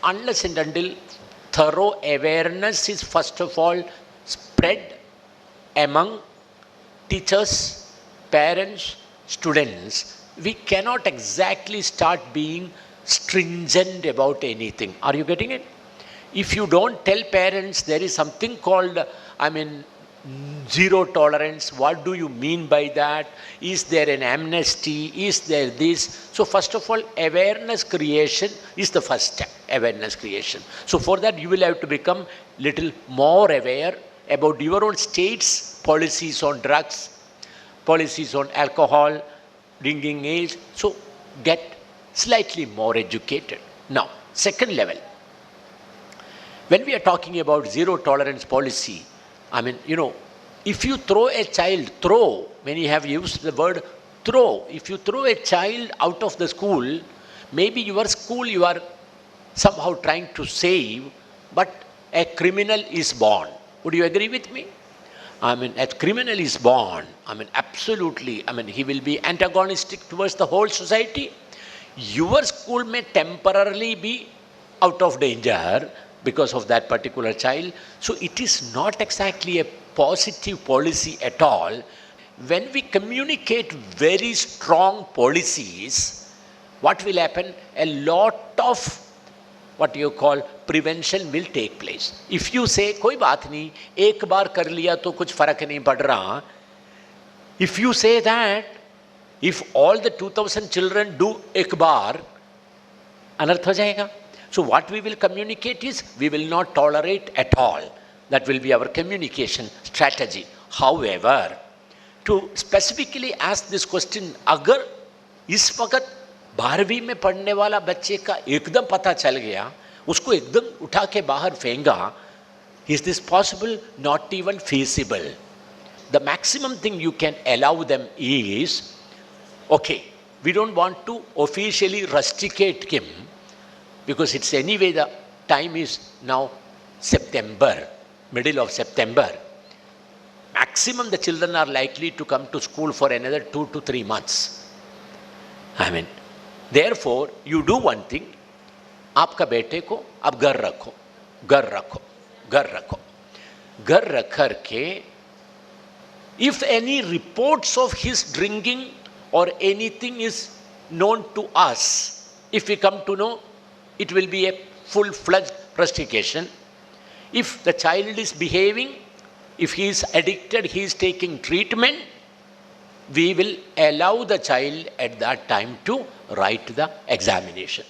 unless and until thorough awareness is first of all spread among teachers, parents, students, we cannot exactly start being stringent about anything. Are you getting it? If you don't tell parents there is something called, zero tolerance, what do you mean by that? Is there an amnesty? Is there this? So first of all, awareness creation is the first step, awareness creation. So for that you will have to become little more aware about your own state's policies on drugs, policies on alcohol, drinking age. So get slightly more educated. Now, second level. When we are talking about zero tolerance policy, if you throw a child, when you have used the word throw, if you throw a child out of the school, maybe your school you are somehow trying to save, but a criminal is born. Would you agree with me? A criminal is born, absolutely, he will be antagonistic towards the whole society. Your school may temporarily be out of danger because of that particular child. So it is not exactly a positive policy at all. When we communicate very strong policies, what will happen? A lot of what you call prevention will take place. If you say, कोई बात नहीं, एक बार कर लिया तो कुछ फर्क नहीं पड़ रहा. If you say that, if all the 2000 children do एक बार, अनर्थ हो जाएगा. So what we will communicate is, we will not tolerate at all. That will be our communication strategy. However, to specifically ask this question, अगर इस वक्त 12वीं में पढ़ने वाला बच्चे का एकदम पता चल गया, उसको एकदम उठा के बाहर फेंका, is this possible? Not even feasible. The maximum thing you can allow them is, okay, we don't want to officially rusticate him, because it's anyway the time is now September, middle of September. Maximum the children are likely to come to school for another 2 to 3 months. Therefore, you do one thing, आपका बेटे को अब घर रखो, घर रखो, घर रखो, घर रख करके, if any reports of his drinking or anything is known to us, if we come to know, it will be a full-fledged rustication. If the child is behaving, if he is addicted, he is taking treatment, we will allow the child at that time to write the examination.